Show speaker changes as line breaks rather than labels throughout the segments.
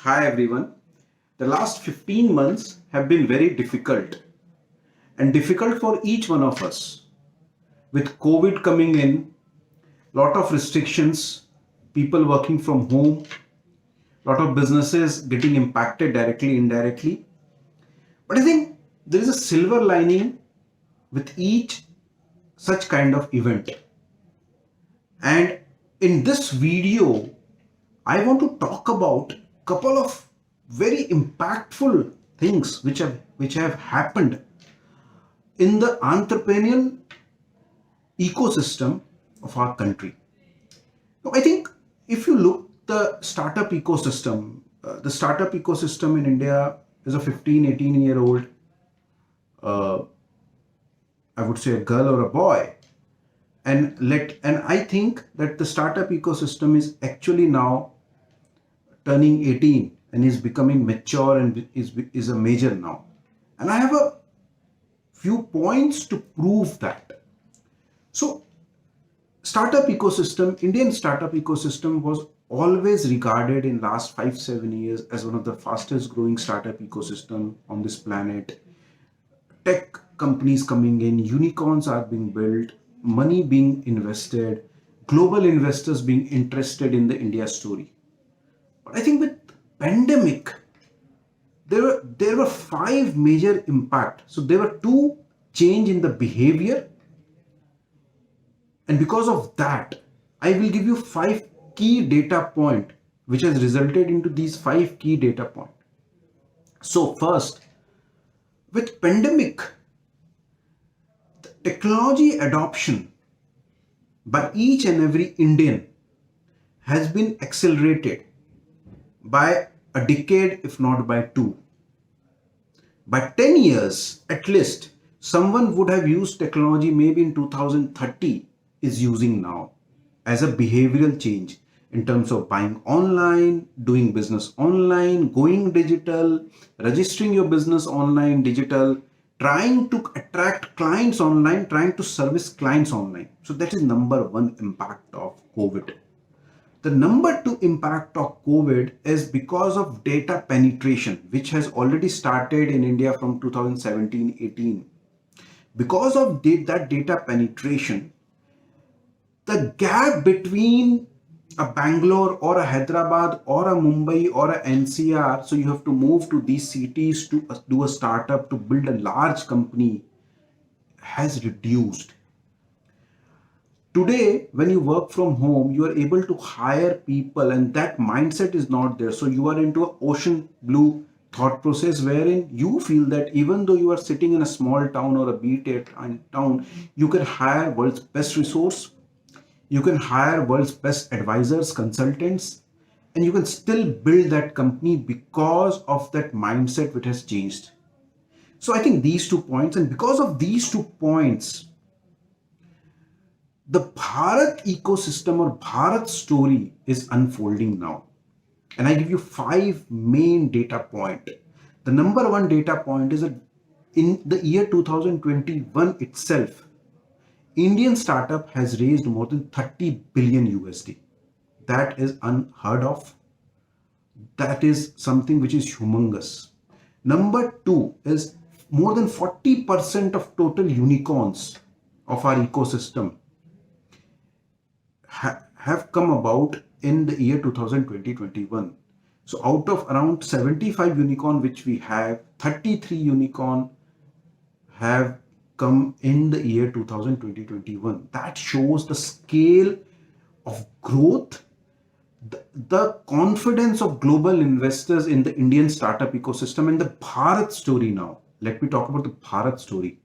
Hi everyone. The last 15 months have been very difficult and difficult for each one of us. With COVID coming in, lot of restrictions, people working from home, lot of businesses getting impacted directly, indirectly. But I think there is a silver lining with each such kind of event. And in this video, I want to talk about a couple of very impactful things which have happened in the entrepreneurial ecosystem of our country. Now, I think if you look the startup ecosystem in India is a 15, 18-year-old, uh, I would say a girl or a boy. And I think that the startup ecosystem is actually now turning 18 and is becoming mature and is a major now. And I have a few points to prove that. So Indian startup ecosystem was always regarded in last 5-7 years as one of the fastest growing startup ecosystem on this planet. Tech companies coming in, unicorns are being built, money being invested, global investors being interested in the India story. But I think with pandemic, there were five major impact. So there were two change in the behavior, and because of that, I will give you five key data point which has resulted into these five key data point. So first, with pandemic, the technology adoption by each and every Indian has been accelerated by a decade, if not by two. By 10 years at least, someone would have used technology maybe in 2030 is using now as a behavioral change in terms of buying online, doing business online, going digital, registering your business online, digital, trying to attract clients online, trying to service clients online. So that is number one impact of COVID. The number two impact of COVID is because of data penetration, which has already started in India from 2017-18. Because of that data penetration, the gap between a Bangalore or a Hyderabad or a Mumbai or a NCR, so you have to move to these cities to do a startup, to build a large company, has reduced. Today, when you work from home, you are able to hire people, and that mindset is not there. So you are into an ocean blue thought process wherein you feel that even though you are sitting in a small town or a B-tier town, you can hire world's best resource, you can hire world's best advisors, consultants, and you can still build that company because of that mindset which has changed. So I think these 2 points, and because of these 2 points, the Bharat ecosystem or Bharat story is unfolding now. And I give you five main data point. The number one data point is that in the year 2021 itself, Indian startup has raised more than 30 billion USD. That is unheard of. That is something which is humongous. Number two is more than 40% of total unicorns of our ecosystem have come about in the year 2020-21. So out of around 75 unicorn which we have, 33 unicorn have come in the year 2020-21. That shows the scale of growth, the confidence of global investors in the Indian startup ecosystem, and the Bharat story now. Let me talk about the Bharat story.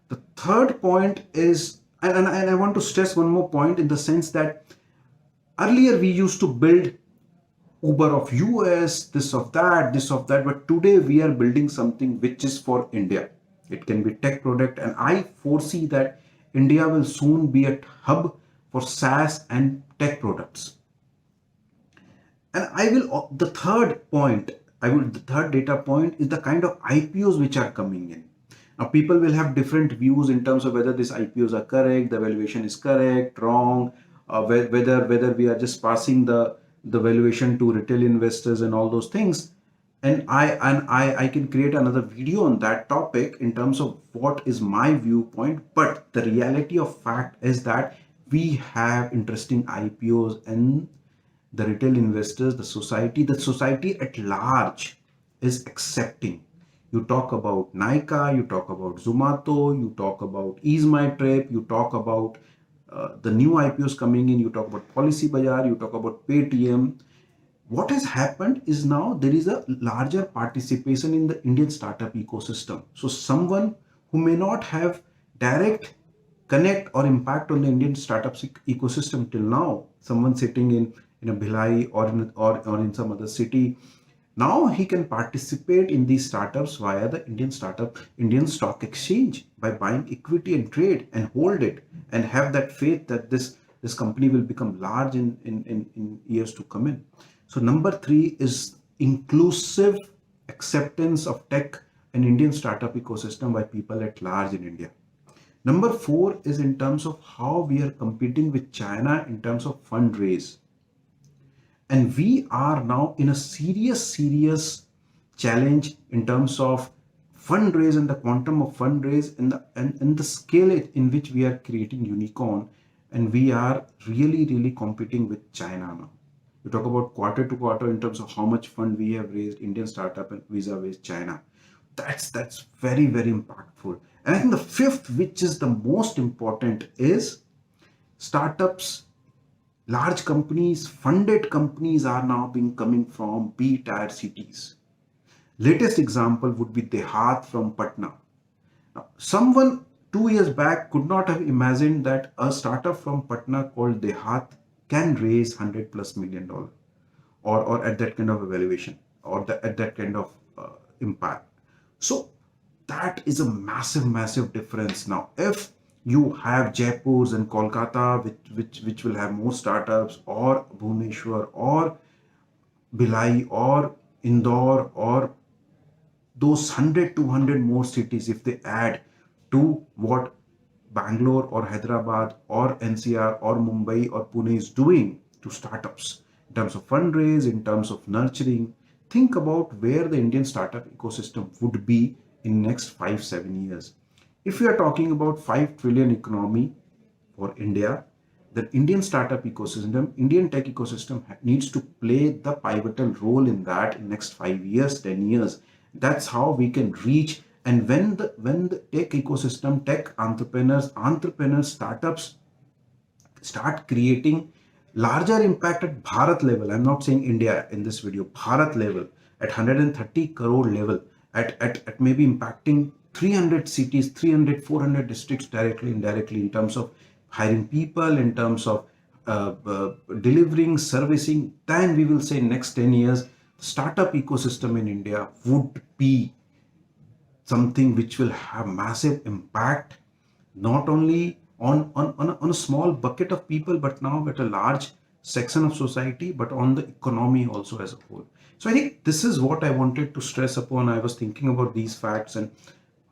The third point is, and I want to stress one more point in the sense that earlier we used to build Uber of US, this of that, but today we are building something which is for India. It can be tech product, and I foresee that India will soon be a hub for SaaS and tech products. And the third data point is the kind of IPOs which are coming in. Now, people will have different views in terms of whether these IPOs are correct, the valuation is correct, wrong, whether we are just passing the the valuation to retail investors and all those things. And I can create another video on that topic in terms of what is my viewpoint. But the reality of fact is that we have interesting IPOs, and the retail investors, the society at large is accepting. You talk about Nika, you talk about Zomato, you talk about Ease My Trip, you talk about the new IPOs coming in, you talk about Policy Bazaar, you talk about Paytm. What has happened is now there is a larger participation in the Indian startup ecosystem. So someone who may not have direct connect or impact on the Indian startups ecosystem till now, someone sitting in a Bhilai or in some other city, now he can participate in these startups via the Indian stock exchange by buying equity and trade and hold it and have that faith that this company will become large in years to come in. So number three is inclusive acceptance of tech and Indian startup ecosystem by people at large in India. Number four is in terms of how we are competing with China in terms of fundraise. And we are now in a serious challenge in terms of fundraise and the quantum of fundraise and the scale in which we are creating unicorn. And we are really competing with China now. You talk about quarter to quarter in terms of how much fund we have raised, Indian startup and vis-a-vis China. That's very impactful. And I think the fifth, which is the most important, is startups, large companies, funded companies are now being coming from B-tier cities. Latest example would be Dehat from Patna. Now, someone 2 years back could not have imagined that a startup from Patna called Dehat can raise $100+ million or at that kind of evaluation or at that kind of impact. So that is a massive difference. Now, if you have Jaipurs and Kolkata, which will have more startups, or Bhubaneswar, or Bhilai, or Indore, or those 100, 200 more cities, if they add to what Bangalore or Hyderabad or NCR or Mumbai or Pune is doing to startups in terms of fundraise, in terms of nurturing, think about where the Indian startup ecosystem would be in next 5-7 years. If we are talking about 5 trillion economy for India, the Indian startup ecosystem, Indian tech ecosystem needs to play the pivotal role in that in next 5 years, 10 years. That's how we can reach. And when the tech ecosystem, tech entrepreneurs, startups start creating larger impact at Bharat level, I'm not saying India in this video, Bharat level, at 130 crore level, at maybe impacting 300 cities, 300, 400 districts directly, indirectly, in terms of hiring people, in terms of delivering, servicing, then we will say next 10 years, startup ecosystem in India would be something which will have massive impact, not only on a small bucket of people, but now at a large section of society, but on the economy also as a whole. So I think this is what I wanted to stress upon. I was thinking about these facts and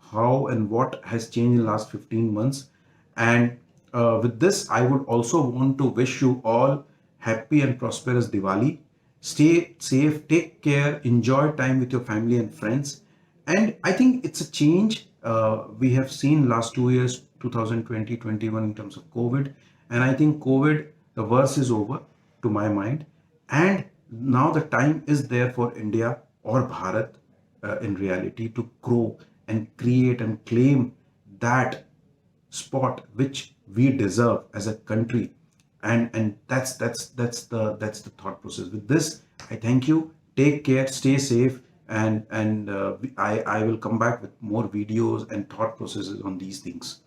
how and what has changed in the last 15 months. And with this, I would also want to wish you all happy and prosperous Diwali. Stay safe, take care, enjoy time with your family and friends. And I think it's a change we have seen last 2 years, 2020, 21, in terms of COVID. And I think COVID, the worst is over to my mind. And now the time is there for India or Bharat in reality to grow and create and claim that spot which we deserve as a country. And that's the thought process. With this, I thank you. Take care, stay safe, and I will come back with more videos and thought processes on these things.